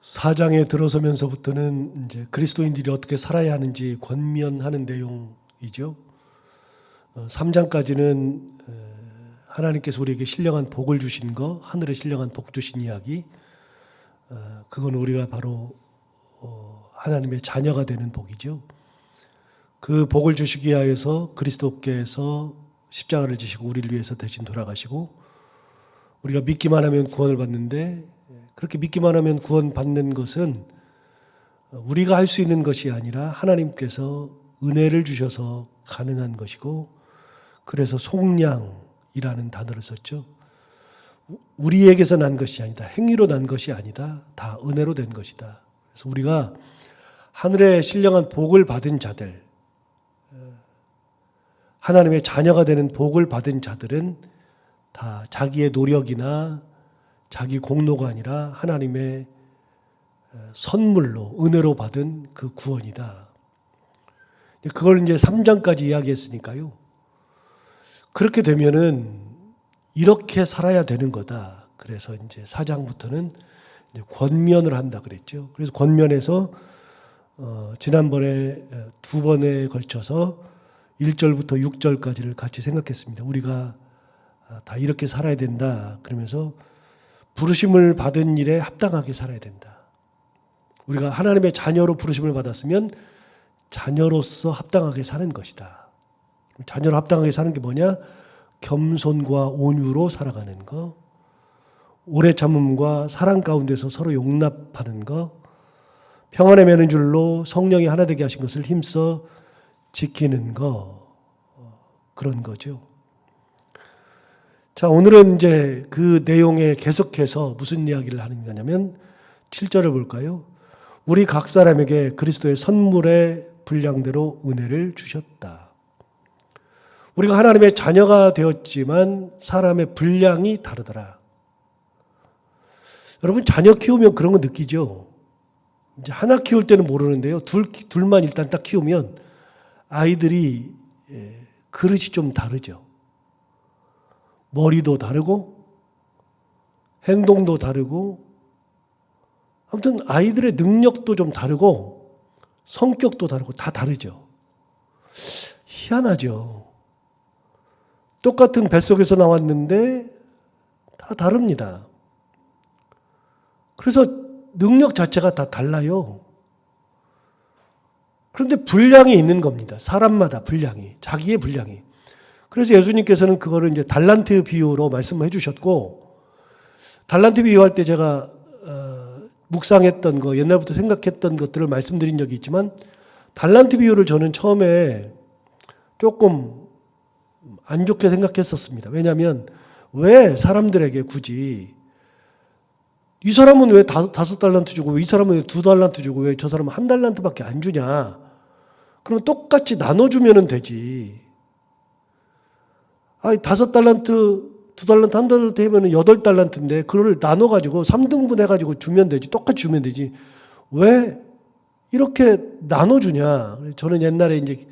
4장에 들어서면서부터는 이제 그리스도인들이 어떻게 살아야 하는지 권면하는 내용이죠. 3장까지는 하나님께서 우리에게 신령한 복을 주신 거, 하늘에 신령한 복 주신 이야기, 그건 우리가 바로 하나님의 자녀가 되는 복이죠. 그 복을 주시기 위하여서 그리스도께서 십자가를 지시고 우리를 위해서 대신 돌아가시고 우리가 믿기만 하면 구원을 받는데, 그렇게 믿기만 하면 구원받는 것은 우리가 할 수 있는 것이 아니라 하나님께서 은혜를 주셔서 가능한 것이고, 그래서 속량이라는 단어를 썼죠. 우리에게서 난 것이 아니다. 행위로 난 것이 아니다. 다 은혜로 된 것이다. 그래서 우리가 하늘의 신령한 복을 받은 자들, 하나님의 자녀가 되는 복을 받은 자들은 다 자기의 노력이나 자기 공로가 아니라 하나님의 선물로, 은혜로 받은 그 구원이다. 그걸 이제 3장까지 이야기했으니까요. 그렇게 되면은 이렇게 살아야 되는 거다. 그래서 이제 4장부터는 이제 권면을 한다 그랬죠. 그래서 권면에서 지난번에 두 번에 걸쳐서 1절부터 6절까지를 같이 생각했습니다. 우리가 다 이렇게 살아야 된다. 그러면서 부르심을 받은 일에 합당하게 살아야 된다. 우리가 하나님의 자녀로 부르심을 받았으면 자녀로서 합당하게 사는 것이다. 자녀로 합당하게 사는 게 뭐냐? 겸손과 온유로 살아가는 거, 오래 참음과 사랑 가운데서 서로 용납하는 거, 평안에 매는 줄로 성령이 하나 되게 하신 것을 힘써 지키는 거, 그런 거죠. 자, 오늘은 이제 그 내용에 계속해서 무슨 이야기를 하는 거냐면 7절을 볼까요? 우리 각 사람에게 그리스도의 선물의 분량대로 은혜를 주셨다. 우리가 하나님의 자녀가 되었지만 사람의 분량이 다르더라. 여러분, 자녀 키우면 그런 거 느끼죠? 이제 하나 키울 때는 모르는데요. 둘만 일단 딱 키우면 아이들이 그릇이 좀 다르죠. 머리도 다르고 행동도 다르고, 아무튼 아이들의 능력도 좀 다르고 성격도 다르고 다 다르죠. 희한하죠. 똑같은 뱃속에서 나왔는데 다 다릅니다. 그래서 능력 자체가 다 달라요. 그런데 분량이 있는 겁니다. 사람마다 분량이, 자기의 분량이. 그래서 예수님께서는 그거를 이제 달란트 비유로 말씀해 주셨고, 달란트 비유할 때 제가 묵상했던 거, 옛날부터 생각했던 것들을 말씀드린 적이 있지만, 달란트 비유를 저는 처음에 조금 안 좋게 생각했었습니다. 왜냐하면 왜 사람들에게 굳이 이 사람은 왜 5달란트 주고 왜 이 사람은 왜 2달란트 주고 왜 저 사람은 1달란트밖에 안 주냐? 그럼 똑같이 나눠주면 되지. 5달란트, 2달란트, 1달란트 하면 8달란트인데 그걸 나눠가지고 3등분 해가지고 주면 되지. 똑같이 주면 되지. 왜 이렇게 나눠주냐? 저는 옛날에 이제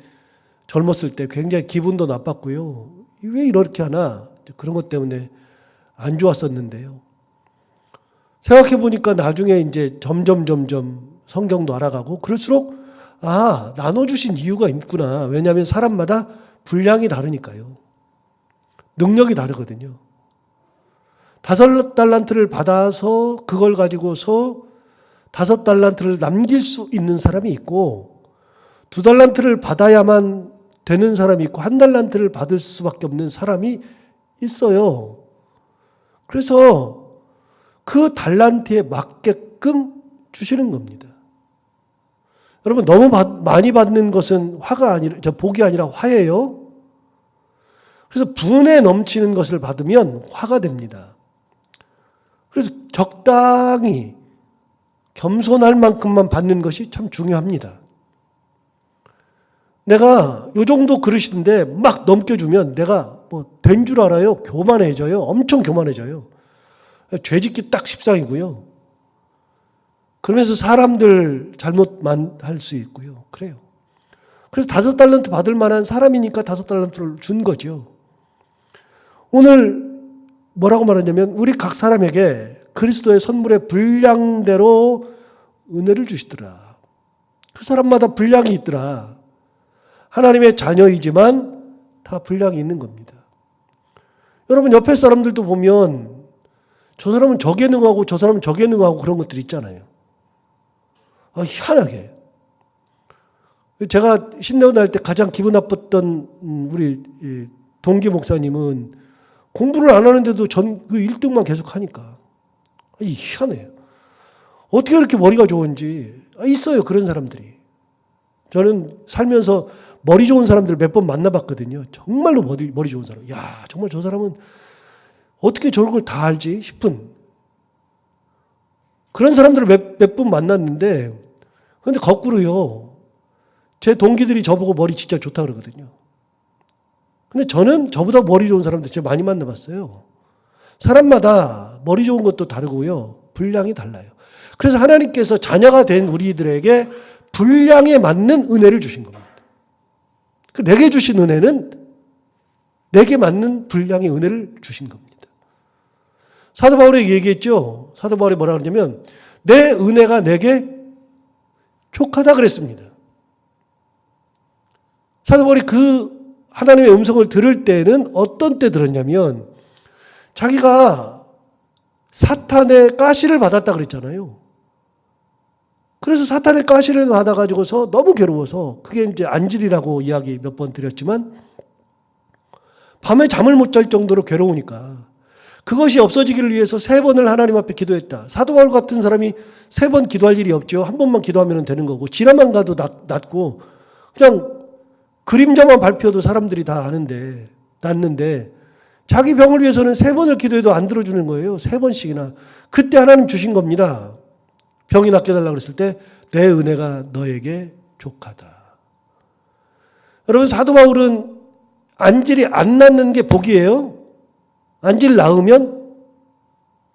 젊었을 때 굉장히 기분도 나빴고요. 왜 이렇게 하나? 그런 것 때문에 안 좋았었는데요. 생각해 보니까 나중에 이제 점점 성경도 알아가고 그럴수록 나눠주신 이유가 있구나. 왜냐하면 사람마다 분량이 다르니까요. 능력이 다르거든요. 5달란트를 받아서 그걸 가지고서 5달란트를 남길 수 있는 사람이 있고, 2달란트를 받아야만 되는 사람이 있고, 1달란트를 받을 수밖에 없는 사람이 있어요. 그래서 그 달란트에 맞게끔 주시는 겁니다. 여러분, 너무 많이 받는 것은 복이 아니라 화예요. 그래서 분에 넘치는 것을 받으면 화가 됩니다. 그래서 적당히 겸손할 만큼만 받는 것이 참 중요합니다. 내가 요 정도 그릇인데 막 넘겨주면 내가 된 줄 알아요? 교만해져요. 엄청 교만해져요. 죄짓기 딱 십상이고요. 그러면서 사람들 잘못만 할 수 있고요. 그래요. 그래서 5달란트 받을 만한 사람이니까 5달란트를 준 거죠. 오늘 뭐라고 말하냐면 우리 각 사람에게 그리스도의 선물의 분량대로 은혜를 주시더라. 그 사람마다 분량이 있더라. 하나님의 자녀이지만 다 분량이 있는 겁니다. 여러분 옆에 사람들도 보면 저 사람은 저게 능하고 저 사람은 저게 능하고 그런 것들 있잖아요. 희한하게. 제가 신내원 할 때 가장 기분 나빴던 우리 동기 목사님은 공부를 안 하는데도 그 1등만 계속 하니까. 희한해요. 어떻게 그렇게 머리가 좋은지. 있어요, 그런 사람들이. 저는 살면서 머리 좋은 사람들을 몇 번 만나봤거든요. 정말로 머리 좋은 사람. 야, 정말 저 사람은 어떻게 저런 걸 다 알지 싶은 그런 사람들을 몇 분 만났는데, 근데 거꾸로요. 제 동기들이 저보고 머리 진짜 좋다 그러거든요. 근데 저는 저보다 머리 좋은 사람들 진짜 많이 만나봤어요. 사람마다 머리 좋은 것도 다르고요. 분량이 달라요. 그래서 하나님께서 자녀가 된 우리들에게 분량에 맞는 은혜를 주신 겁니다. 내게 주신 은혜는 내게 맞는 분량의 은혜를 주신 겁니다. 사도 바울이 얘기했죠. 사도 바울이 뭐라 그러냐면 내 은혜가 내게 족하다 그랬습니다. 사도 바울이 그 하나님의 음성을 들을 때는 어떤 때 들었냐면 자기가 사탄의 가시를 받았다 그랬잖아요. 그래서 사탄의 가시를 받아가지고서 너무 괴로워서 그게 이제 안질이라고 이야기 몇 번 드렸지만 밤에 잠을 못 잘 정도로 괴로우니까 그것이 없어지기를 위해서 3번을 하나님 앞에 기도했다. 사도 바울 같은 사람이 3번 기도할 일이 없죠. 한 번만 기도하면 되는 거고 지나만 가도 낫고 그냥 그림자만 밟혀도 사람들이 다 아는데 낫는데 자기 병을 위해서는 3번을 기도해도 안 들어주는 거예요. 3번씩이나. 그때 하나님 주신 겁니다. 병이 낫게 해달라고 그랬을 때 내 은혜가 너에게 족하다. 여러분 사도 바울은 안질이 안 낫는 게 복이에요. 안질 나으면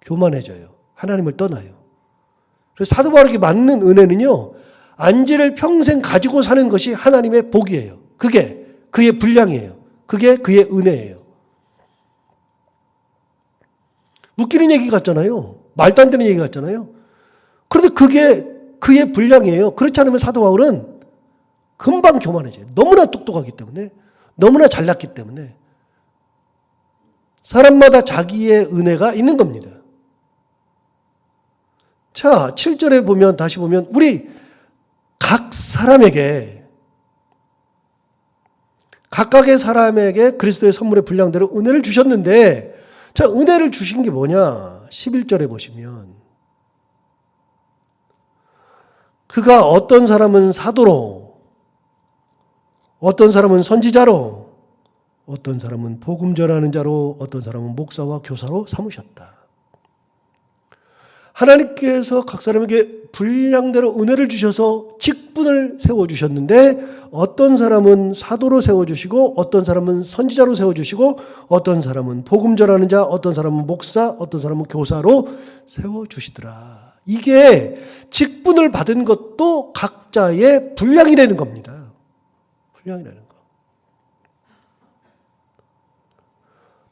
교만해져요. 하나님을 떠나요. 그래서 사도 바울에게 맞는 은혜는요. 안질을 평생 가지고 사는 것이 하나님의 복이에요. 그게 그의 분량이에요. 그게 그의 은혜예요. 웃기는 얘기 같잖아요. 말도 안 되는 얘기 같잖아요. 그런데 그게 그의 분량이에요. 그렇지 않으면 사도 바울은 금방 교만해져요. 너무나 똑똑하기 때문에, 너무나 잘났기 때문에 사람마다 자기의 은혜가 있는 겁니다. 자, 7절에 보면 다시 보면 우리 각 사람에게 각각의 사람에게 그리스도의 선물의 분량대로 은혜를 주셨는데 자, 은혜를 주신 게 뭐냐? 11절에 보시면 그가 어떤 사람은 사도로, 어떤 사람은 선지자로, 어떤 사람은 복음 전하는 자로, 어떤 사람은 목사와 교사로 삼으셨다. 하나님께서 각 사람에게 분량대로 은혜를 주셔서 직분을 세워주셨는데 어떤 사람은 사도로 세워주시고 어떤 사람은 선지자로 세워주시고 어떤 사람은 복음 전하는 자, 어떤 사람은 목사, 어떤 사람은 교사로 세워주시더라. 이게 직분을 받은 것도 각자의 분량이라는 겁니다. 분량이라는 거.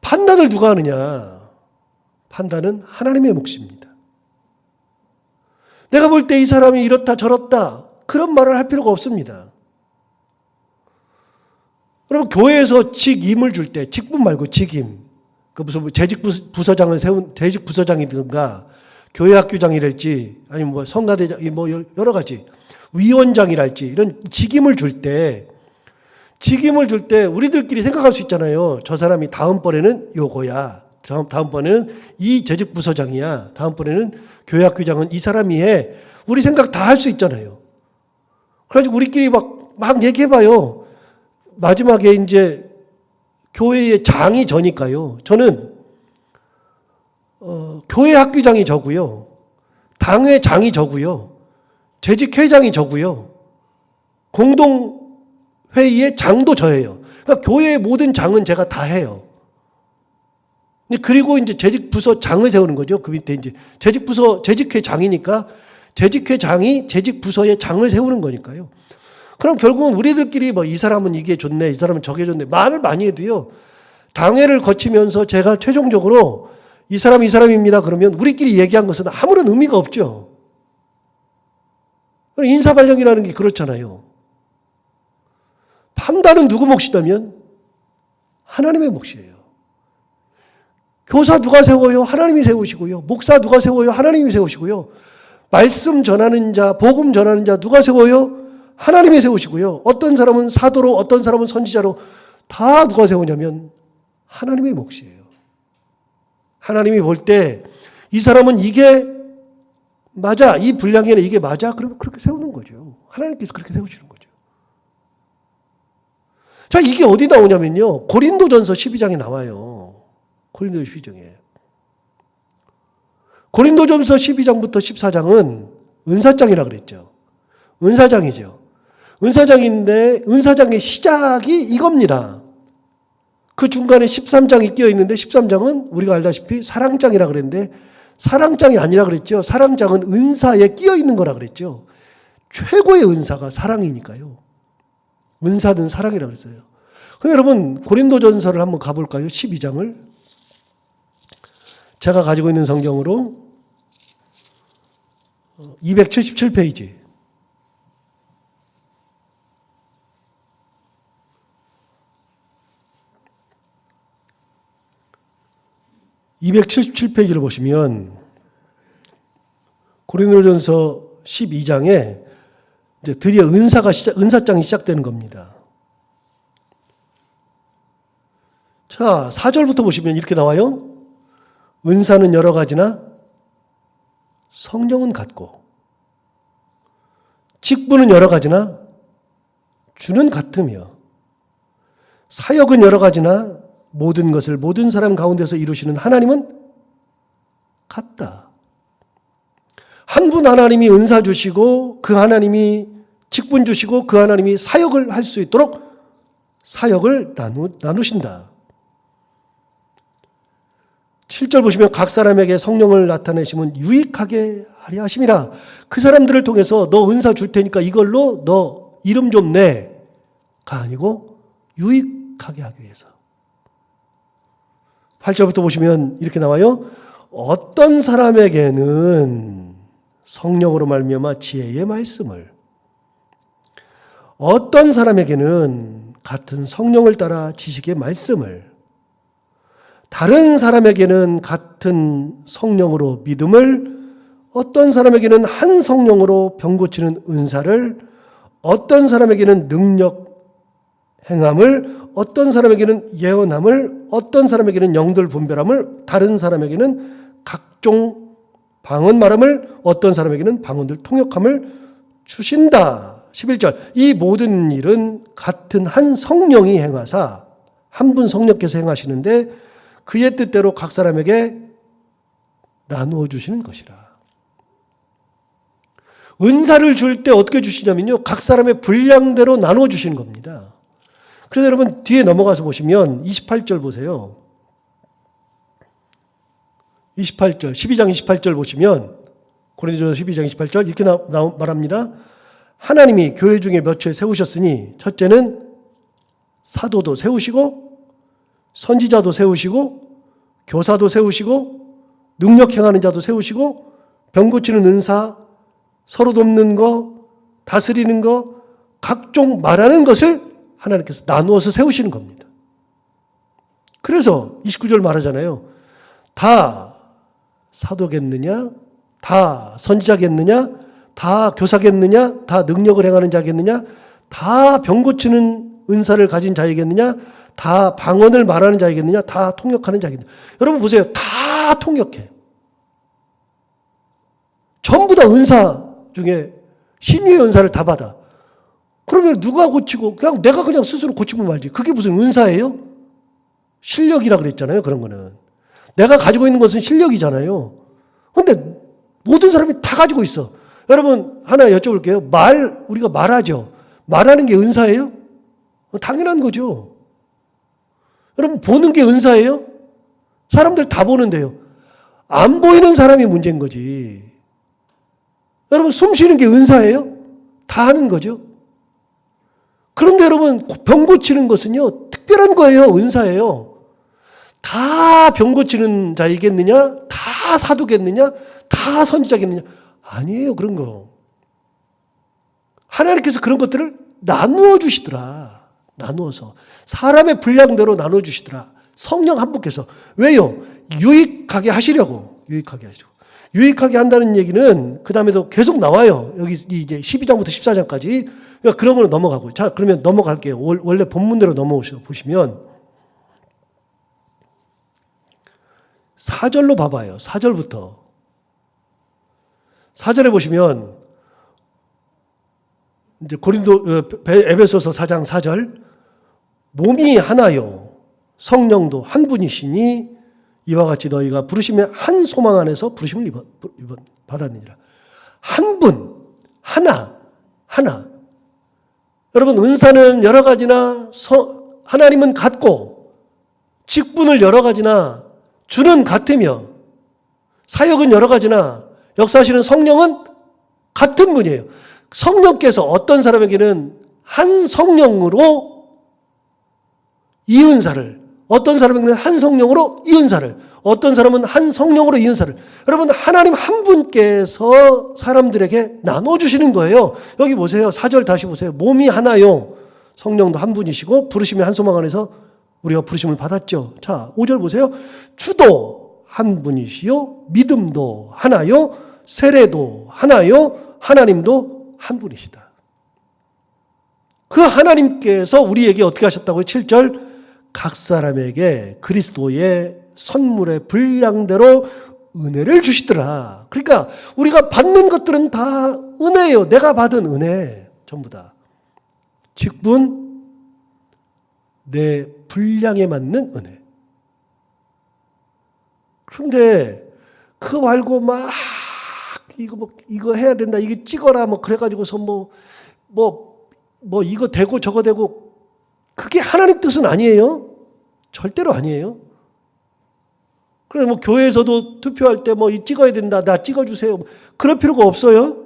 판단을 누가 하느냐? 판단은 하나님의 몫입니다. 내가 볼 때 이 사람이 이렇다 저렇다 그런 말을 할 필요가 없습니다. 여러분 교회에서 직임을 줄 때 직분 말고 직임 그 무슨 재직 부서장을 세운 재직 부서장이든가 교회 학교장이랄지 아니면 뭐 성가대장 뭐 여러 가지 위원장이랄지 이런 직임을 줄 때 우리들끼리 생각할 수 있잖아요. 저 사람이 다음번에는 요거야. 다음번에는 이 재직 부서장이야. 다음번에는 교회 학교장은 이 사람이 해. 우리 생각 다 할 수 있잖아요. 그래가지고 우리끼리 막 얘기해봐요. 마지막에 이제 교회의 장이 저니까요. 저는 교회 학교장이 저고요. 당회 장이 저고요. 재직회장이 저고요. 공동회의의 장도 저예요. 그러니까 교회의 모든 장은 제가 다 해요. 그리고 이제 재직부서장을 세우는 거죠. 그 밑에 이제 재직회장이니까 재직회장이 재직부서의 장을 세우는 거니까요. 그럼 결국은 우리들끼리 뭐 이 사람은 이게 좋네, 이 사람은 저게 좋네 말을 많이 해도요. 당회를 거치면서 제가 최종적으로 이 사람입니다. 그러면 우리끼리 얘기한 것은 아무런 의미가 없죠. 인사발령이라는 게 그렇잖아요. 판단은 누구 몫이냐면 하나님의 몫이에요. 교사 누가 세워요? 하나님이 세우시고요. 목사 누가 세워요? 하나님이 세우시고요. 말씀 전하는 자, 복음 전하는 자 누가 세워요? 하나님이 세우시고요. 어떤 사람은 사도로, 어떤 사람은 선지자로 다 누가 세우냐면 하나님의 몫이에요. 하나님이 볼 때 이 사람은 이게 맞아, 이 분량에는 이게 맞아, 그러면 그렇게 세우는 거죠. 하나님께서 그렇게 세우시는 거죠. 자, 이게 어디 나오냐면요. 고린도전서 12장에 나와요. 고린도전서 12장에. 고린도전서 12장부터 14장은 은사장이라 그랬죠. 은사장이죠. 은사장인데 은사장의 시작이 이겁니다. 그 중간에 13장이 끼어 있는데 13장은 우리가 알다시피 사랑장이라 그랬는데 사랑장이 아니라 그랬죠. 사랑장은 은사에 끼어 있는 거라 그랬죠. 최고의 은사가 사랑이니까요. 은사는 사랑이라 그랬어요. 근데 여러분 고린도전서를 한번 가볼까요? 12장을. 제가 가지고 있는 성경으로 277페이지. (277페이지를) 보시면 고린도전서 12장에 이제 드디어 은사장이 시작되는 겁니다. 자, 4절부터 보시면 이렇게 나와요. 은사는 여러 가지나 성령은 같고, 직분은 여러 가지나 주는 같으며, 사역은 여러 가지나 모든 것을 모든 사람 가운데서 이루시는 하나님은 같다. 한 분 하나님이 은사 주시고 그 하나님이 직분 주시고 그 하나님이 사역을 할 수 있도록 사역을 나누신다. 7절 보시면 각 사람에게 성령을 나타내시면 유익하게 하려 하심이라. 그 사람들을 통해서 너 은사 줄 테니까 이걸로 너 이름 좀 내가 아니고 유익하게 하기 위해서. 8절부터 보시면 이렇게 나와요. 어떤 사람에게는 성령으로 말미암아 지혜의 말씀을, 어떤 사람에게는 같은 성령을 따라 지식의 말씀을, 다른 사람에게는 같은 성령으로 믿음을, 어떤 사람에게는 한 성령으로 병 고치는 은사를, 어떤 사람에게는 능력 행함을, 어떤 사람에게는 예언함을, 어떤 사람에게는 영들 분별함을, 다른 사람에게는 각종 방언 말함을, 어떤 사람에게는 방언들 통역함을 주신다. 11절 이 모든 일은 같은 한 성령이 행하사, 한 분 성령께서 행하시는데 그의 뜻대로 각 사람에게 나누어 주시는 것이라. 은사를 줄 때 어떻게 주시냐면요, 각 사람의 분량대로 나누어 주시는 겁니다. 그래서 여러분 뒤에 넘어가서 보시면 28절 보세요. 28절, 12장 28절 보시면 고린도전서 12장 28절 이렇게 말합니다. 하나님이 교회 중에 몇을 세우셨으니 첫째는 사도도 세우시고 선지자도 세우시고 교사도 세우시고 능력 행하는 자도 세우시고 병 고치는 은사, 서로 돕는 거, 다스리는 거, 각종 말하는 것을 하나님께서 나누어서 세우시는 겁니다. 그래서 29절 말하잖아요. 다 사도겠느냐? 다 선지자겠느냐? 다 교사겠느냐? 다 능력을 행하는 자겠느냐? 다 병 고치는 은사를 가진 자이겠느냐? 다 방언을 말하는 자이겠느냐? 다 통역하는 자이겠느냐? 여러분 보세요. 다 통역해. 전부 다 은사 중에 신유의 은사를 다 받아. 그러면 누가 고치고 그냥 내가 그냥 스스로 고치면 말지. 그게 무슨 은사예요? 실력이라 그랬잖아요. 그런 거는. 내가 가지고 있는 것은 실력이잖아요. 그런데 모든 사람이 다 가지고 있어. 여러분 하나 여쭤볼게요. 우리가 말하죠. 말하는 게 은사예요? 당연한 거죠. 여러분 보는 게 은사예요? 사람들 다 보는데요. 안 보이는 사람이 문제인 거지. 여러분 숨 쉬는 게 은사예요? 다 하는 거죠. 그런데 여러분 병 고치는 것은요 특별한 거예요. 은사예요. 다 병 고치는 자이겠느냐? 다 사도겠느냐? 다 선지자겠느냐? 아니에요. 그런 거. 하나님께서 그런 것들을 나누어 주시더라. 나누어서. 사람의 분량대로 나누어 주시더라. 성령 한 분께서. 왜요? 유익하게 하시려고. 유익하게 하시려고. 유익하게 한다는 얘기는 그 다음에도 계속 나와요. 여기 이제 12장부터 14장까지. 그러니까 그런 거는 넘어가고. 자, 그러면 넘어갈게요. 원래 본문대로 보시면 4절로 봐봐요. 4절부터. 4절에 보시면 이제 에베소서 4장 4절 몸이 하나요 성령도 한 분이시니 이와 같이 너희가 부르심의 한 소망 안에서 부르심을 받았느니라. 한 분, 하나. 여러분 은사는 여러 가지나 하나님은 같고 직분을 여러 가지나 주는 같으며 사역은 여러 가지나 역사하시는 성령은 같은 분이에요. 성령께서 어떤 사람에게는 한 성령으로 이은사를, 어떤 사람에게는 한 성령으로 이은사를, 어떤 사람은 한 성령으로 이은사를. 여러분 하나님 한 분께서 사람들에게 나눠주시는 거예요. 여기 보세요. 4절 다시 보세요. 몸이 하나요. 성령도 한 분이시고 부르심의 한 소망 안에서 우리가 부르심을 받았죠. 자, 5절 보세요. 주도 한 분이시요 믿음도 하나요 세례도 하나요 하나님도 한 분이시다. 그 하나님께서 우리에게 어떻게 하셨다고요? 7절 각 사람에게 그리스도의 선물의 분량대로 은혜를 주시더라. 그러니까 우리가 받는 것들은 다 은혜예요. 내가 받은 은혜 전부 다. 직분 내 분량에 맞는 은혜. 그런데 그거 말고 막 이거 해야 된다. 이거 찍어라. 그래가지고서 이거 되고 저거 되고 그게 하나님 뜻은 아니에요. 절대로 아니에요. 그래서 교회에서도 투표할 때 이 찍어야 된다. 나 찍어주세요. 그럴 필요가 없어요.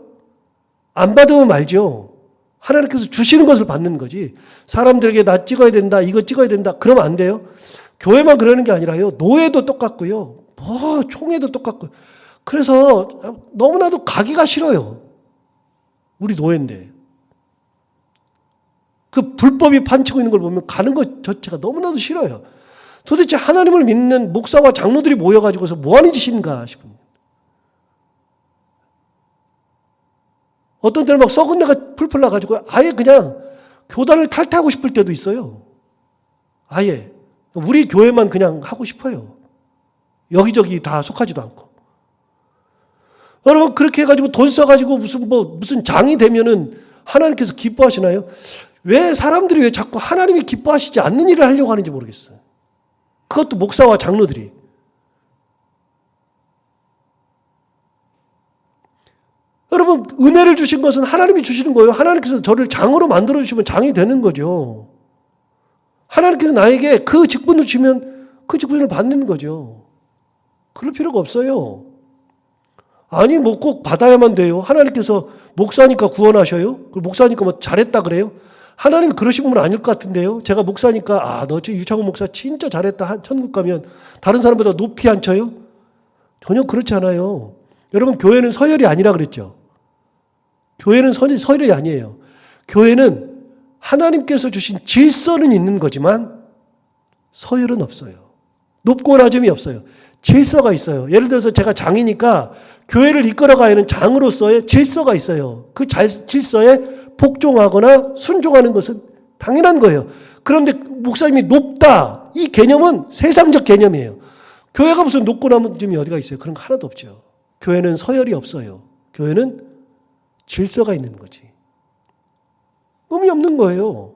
안 받으면 말죠. 하나님께서 주시는 것을 받는 거지. 사람들에게 나 찍어야 된다. 이거 찍어야 된다. 그러면 안 돼요. 교회만 그러는 게 아니라요. 노예도 똑같고요. 총회도 똑같고요. 그래서 너무나도 가기가 싫어요. 우리 노예인데. 그 불법이 판치고 있는 걸 보면 가는 것 자체가 너무나도 싫어요. 도대체 하나님을 믿는 목사와 장로들이 모여가지고서 뭐 하는 짓인가 싶습니다. 어떤 때는 막 썩은 내가 풀풀 나가지고 아예 그냥 교단을 탈퇴하고 싶을 때도 있어요. 아예. 우리 교회만 그냥 하고 싶어요. 여기저기 다 속하지도 않고. 여러분 그렇게 해가지고 돈 써가지고 무슨 장이 되면은 하나님께서 기뻐하시나요? 왜 사람들이 왜 자꾸 하나님이 기뻐하시지 않는 일을 하려고 하는지 모르겠어요. 그것도 목사와 장로들이. 여러분 은혜를 주신 것은 하나님이 주시는 거예요. 하나님께서 저를 장으로 만들어 주시면 장이 되는 거죠. 하나님께서 나에게 그 직분을 주면 그 직분을 받는 거죠. 그럴 필요가 없어요. 아니 꼭 받아야만 돼요. 하나님께서 목사니까 구원하셔요? 목사니까 잘했다 그래요? 하나님 그러신 분은 아닐 것 같은데요. 제가 목사니까 너 유창훈 목사 진짜 잘했다. 천국 가면 다른 사람보다 높이 앉혀요? 전혀 그렇지 않아요. 여러분 교회는 서열이 아니라 그랬죠. 교회는 서열이 아니에요. 교회는 하나님께서 주신 질서는 있는 거지만 서열은 없어요. 높고 낮음이 없어요. 질서가 있어요. 예를 들어서 제가 장이니까 교회를 이끌어가야 하는 장으로서의 질서가 있어요. 그 질서에 복종하거나 순종하는 것은 당연한 거예요. 그런데 목사님이 높다. 이 개념은 세상적 개념이에요. 교회가 무슨 높고 낮음이 어디가 있어요? 그런 거 하나도 없죠. 교회는 서열이 없어요. 교회는 질서가 있는 거지. 의미 없는 거예요.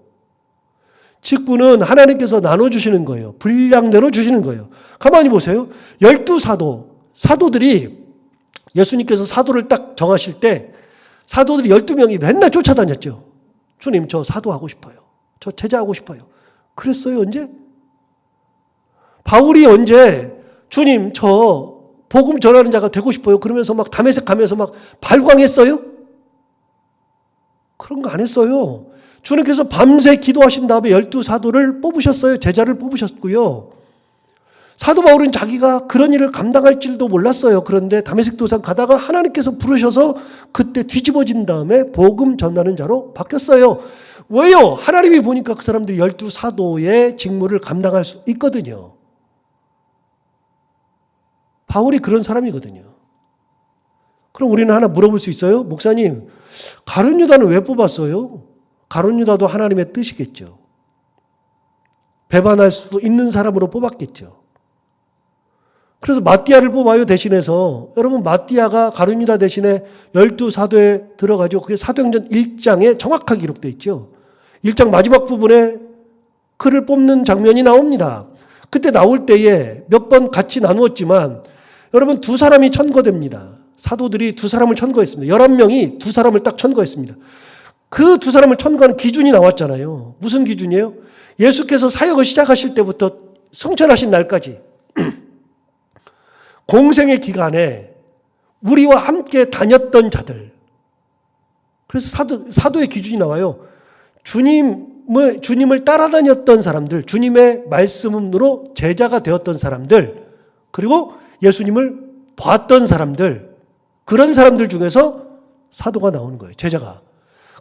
직분은 하나님께서 나눠주시는 거예요. 분량대로 주시는 거예요. 가만히 보세요. 12사도, 사도들이 예수님께서 사도를 딱 정하실 때 사도들이 12명이 맨날 쫓아다녔죠. 주님 저 사도하고 싶어요. 저 제자하고 싶어요. 그랬어요 언제? 바울이 언제 주님 저 복음 전하는 자가 되고 싶어요. 그러면서 막 다메섹 가면서 막 발광했어요? 그런 거 안 했어요. 주님께서 밤새 기도하신 다음에 12사도를 뽑으셨어요. 제자를 뽑으셨고요. 사도 바울은 자기가 그런 일을 감당할 줄도 몰랐어요. 그런데 다메섹 도상 가다가 하나님께서 부르셔서 그때 뒤집어진 다음에 복음 전하는 자로 바뀌었어요. 왜요? 하나님이 보니까 그 사람들이 12사도의 직무를 감당할 수 있거든요. 바울이 그런 사람이거든요. 그럼 우리는 하나 물어볼 수 있어요? 목사님, 가룟 유다는 왜 뽑았어요? 가룟 유다도 하나님의 뜻이겠죠. 배반할 수 있는 사람으로 뽑았겠죠. 그래서 마띠아를 뽑아요, 대신해서. 여러분, 마띠아가 가룟 유다 대신에 12사도에 들어가죠. 그게 사도행전 1장에 정확하게 기록되어 있죠. 1장 마지막 부분에 그를 뽑는 장면이 나옵니다. 그때 나올 때에 몇 번 같이 나누었지만 여러분, 두 사람이 천거됩니다. 사도들이 두 사람을 천거했습니다. 11명이 두 사람을 딱 천거했습니다. 그 두 사람을 천거하는 기준이 나왔잖아요. 무슨 기준이에요? 예수께서 사역을 시작하실 때부터 승천하신 날까지 공생의 기간에 우리와 함께 다녔던 자들. 그래서 사도의 기준이 나와요. 주님을 따라다녔던 사람들, 주님의 말씀으로 제자가 되었던 사람들, 그리고 예수님을 봤던 사람들, 그런 사람들 중에서 사도가 나오는 거예요. 제자가.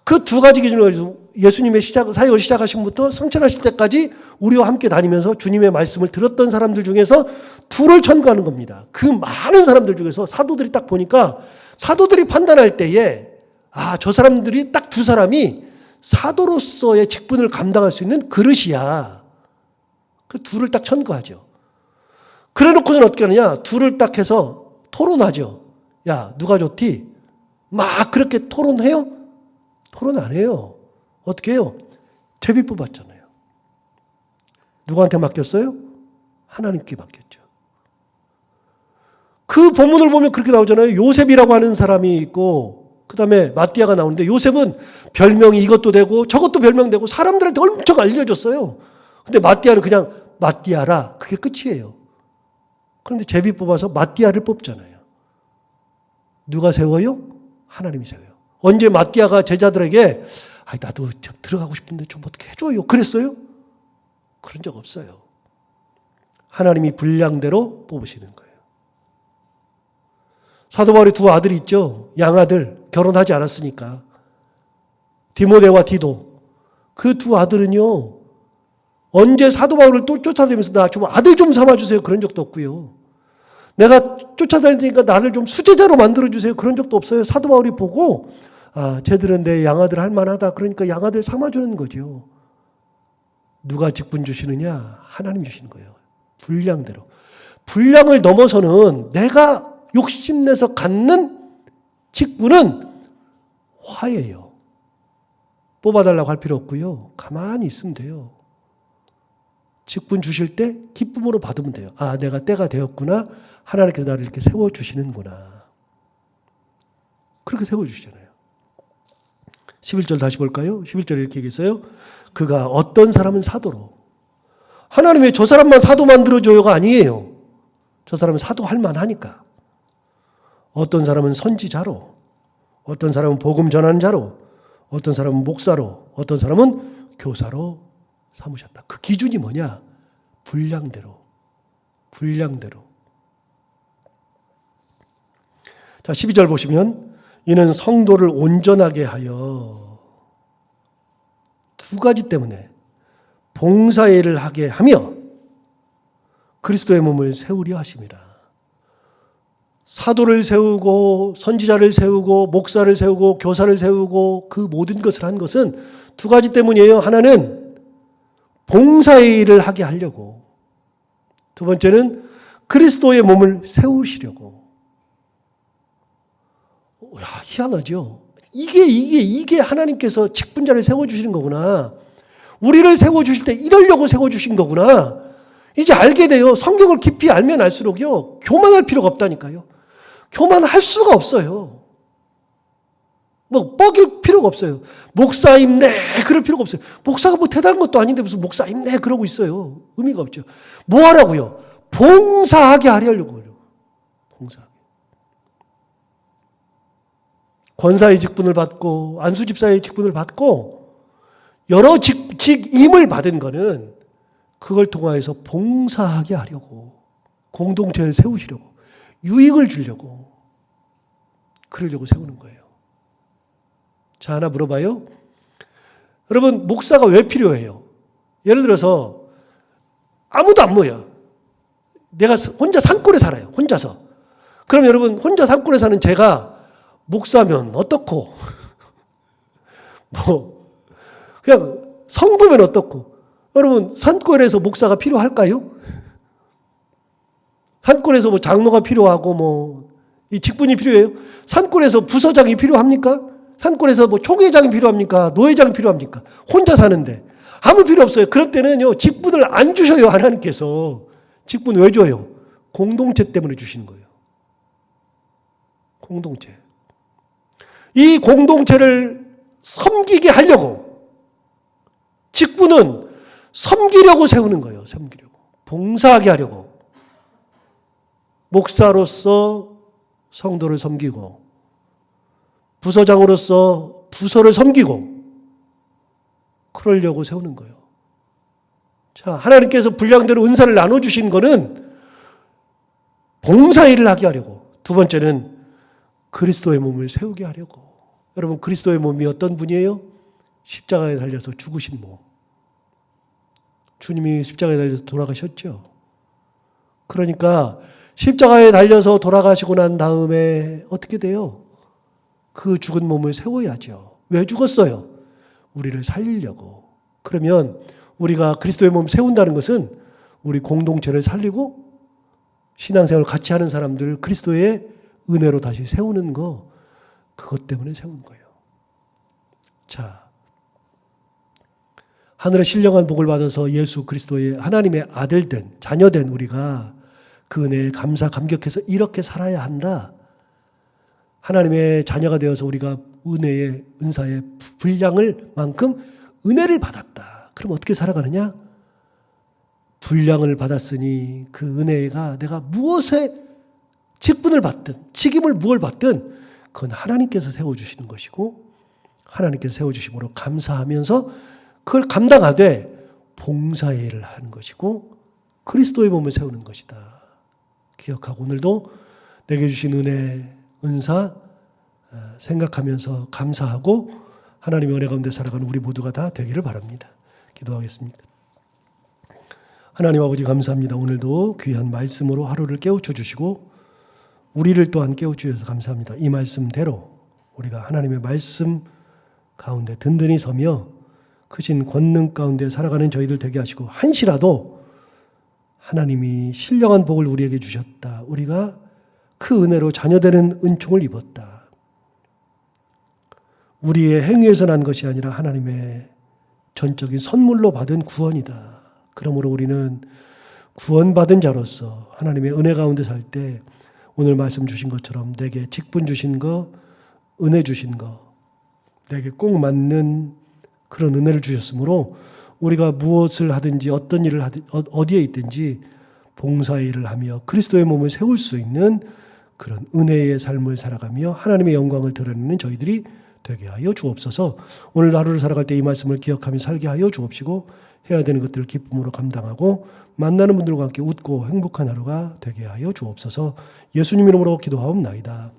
그 두 가지 기준으로 예수님의 사역을 시작하신부터 승천하실 때까지 우리와 함께 다니면서 주님의 말씀을 들었던 사람들 중에서 둘을 천거하는 겁니다. 그 많은 사람들 중에서 사도들이 딱 보니까 사도들이 판단할 때에 저 사람들이 딱 두 사람이 사도로서의 직분을 감당할 수 있는 그릇이야. 그 둘을 딱 천거하죠. 그래 놓고는 어떻게 하느냐? 둘을 딱 해서 토론하죠. 야, 누가 좋디? 막 그렇게 토론해요? 토론 안 해요. 어떻게 해요? 제비 뽑았잖아요. 누구한테 맡겼어요? 하나님께 맡겼죠. 그 본문을 보면 그렇게 나오잖아요. 요셉이라고 하는 사람이 있고 그 다음에 마띠아가 나오는데 요셉은 별명이 이것도 되고 저것도 별명되고 사람들한테 엄청 알려줬어요. 근데 마띠아는 그냥 마띠아라. 그게 끝이에요. 그런데 제비 뽑아서 마띠아를 뽑잖아요. 누가 세워요? 하나님이 세워요. 언제 마띠아가 제자들에게 나도 좀 들어가고 싶은데 좀 어떻게 해줘요. 그랬어요? 그런 적 없어요. 하나님이 분량대로 뽑으시는 거예요. 사도 바울의 두 아들이 있죠. 양아들. 결혼하지 않았으니까. 디모데와 디도. 그 두 아들은요. 언제 사도 바울을 또 쫓아다니면서 나 좀 아들 좀 삼아주세요. 그런 적도 없고요. 내가 쫓아다니니까 나를 좀 수제자로 만들어주세요. 그런 적도 없어요. 사도 바울이 보고 쟤들은 내 양아들 할 만하다. 그러니까 양아들 삼아주는 거죠. 누가 직분 주시느냐? 하나님 주시는 거예요. 분량대로. 분량을 넘어서는 내가 욕심내서 갖는 직분은 화예요. 뽑아달라고 할 필요 없고요. 가만히 있으면 돼요. 직분 주실 때 기쁨으로 받으면 돼요. 내가 때가 되었구나. 하나님께서 나를 이렇게 세워주시는구나. 그렇게 세워주시잖아요. 11절 다시 볼까요? 11절에 이렇게 얘기했어요. 그가 어떤 사람은 사도로. 하나님 왜 저 사람만 사도 만들어줘요가 아니에요. 저 사람은 사도할 만하니까. 어떤 사람은 선지자로. 어떤 사람은 복음 전하는 자로. 어떤 사람은 목사로. 어떤 사람은 교사로 삼으셨다. 그 기준이 뭐냐? 분량대로. 분량대로. 자, 12절 보시면 이는 성도를 온전하게 하여 두 가지 때문에 봉사일을 하게 하며 그리스도의 몸을 세우려 하심이라. 사도를 세우고 선지자를 세우고 목사를 세우고 교사를 세우고 그 모든 것을 한 것은 두 가지 때문이에요. 하나는 봉사의 일을 하게 하려고. 두 번째는 그리스도의 몸을 세우시려고. 희한하죠. 이게 하나님께서 직분자를 세워주시는 거구나. 우리를 세워주실 때 이러려고 세워주신 거구나. 이제 알게 돼요. 성경을 깊이 알면 알수록요. 교만할 필요가 없다니까요. 교만할 수가 없어요. 뻐길 필요가 없어요. 목사임네 그럴 필요가 없어요. 목사가 대단한 것도 아닌데 무슨 목사임네 그러고 있어요. 의미가 없죠. 뭐 하라고요? 봉사하게 하려고 해요. 봉사하게. 권사의 직분을 받고 안수집사의 직분을 받고 여러 직임을 받은 거는 그걸 통하여서 봉사하게 하려고. 공동체를 세우시려고, 유익을 주려고, 그러려고 세우는 거예요. 자, 하나 물어봐요. 여러분, 목사가 왜 필요해요? 예를 들어서 아무도 안 모여. 내가 혼자 산골에 살아요. 혼자서. 그럼 여러분, 혼자 산골에 사는 제가 목사면 어떻고, 그냥 성도면 어떻고. 여러분, 산골에서 목사가 필요할까요? 산골에서 장로가 필요하고 이 직분이 필요해요? 산골에서 부서장이 필요합니까? 산골에서 총회장이 필요합니까? 노회장이 필요합니까? 혼자 사는데 아무 필요 없어요. 그럴 때는요, 직분을 안 주셔요. 하나님께서. 직분 왜 줘요? 공동체 때문에 주시는 거예요. 공동체. 이 공동체를 섬기게 하려고, 직분은 섬기려고 세우는 거예요. 섬기려고. 봉사하게 하려고. 목사로서 성도를 섬기고, 부서장으로서 부서를 섬기고, 그러려고 세우는 거예요. 자, 하나님께서 분량대로 은사를 나눠주신 거는 봉사일을 하게 하려고. 두 번째는 그리스도의 몸을 세우게 하려고. 여러분, 그리스도의 몸이 어떤 분이에요? 십자가에 달려서 죽으신 몸. 주님이 십자가에 달려서 돌아가셨죠. 그러니까 십자가에 달려서 돌아가시고 난 다음에 어떻게 돼요? 그 죽은 몸을 세워야죠. 왜 죽었어요? 우리를 살리려고. 그러면 우리가 그리스도의 몸을 세운다는 것은 우리 공동체를 살리고 신앙생활을 같이 하는 사람들 그리스도의 은혜로 다시 세우는 거, 그것 때문에 세운 거예요. 자, 하늘의 신령한 복을 받아서 예수 그리스도의 하나님의 아들된, 자녀된 우리가 그 은혜에 감사 감격해서 이렇게 살아야 한다. 하나님의 자녀가 되어서 우리가 은혜의, 은사의 분량을 만큼 은혜를 받았다. 그럼 어떻게 살아가느냐? 분량을 받았으니 그 은혜가 내가 무엇에 직분을 받든 직임을 무엇을 받든 그건 하나님께서 세워주시는 것이고, 하나님께서 세워주심으로 감사하면서 그걸 감당하되 봉사의 일을 하는 것이고 그리스도의 몸을 세우는 것이다. 기억하고 오늘도 내게 주신 은혜, 은사 생각하면서 감사하고 하나님의 은혜 가운데 살아가는 우리 모두가 다 되기를 바랍니다. 기도하겠습니다. 하나님 아버지 감사합니다. 오늘도 귀한 말씀으로 하루를 깨우쳐 주시고 우리를 또한 깨우쳐 주셔서 감사합니다. 이 말씀대로 우리가 하나님의 말씀 가운데 든든히 서며 크신 권능 가운데 살아가는 저희들 되게 하시고, 한시라도 하나님이 신령한 복을 우리에게 주셨다, 우리가 그 은혜로 자녀되는 은총을 입었다, 우리의 행위에서 난 것이 아니라 하나님의 전적인 선물로 받은 구원이다. 그러므로 우리는 구원받은 자로서 하나님의 은혜 가운데 살 때 오늘 말씀 주신 것처럼 내게 직분 주신 거, 은혜 주신 거, 내게 꼭 맞는 그런 은혜를 주셨으므로 우리가 무엇을 하든지 어떤 일을 하든 어디에 있든지 봉사의 일을 하며 그리스도의 몸을 세울 수 있는 그런 은혜의 삶을 살아가며 하나님의 영광을 드러내는 저희들이 되게 하여 주옵소서. 오늘 하루를 살아갈 때 이 말씀을 기억하며 살게 하여 주옵시고, 해야 되는 것들을 기쁨으로 감당하고 만나는 분들과 함께 웃고 행복한 하루가 되게 하여 주옵소서. 예수님 이름으로 기도하옵나이다.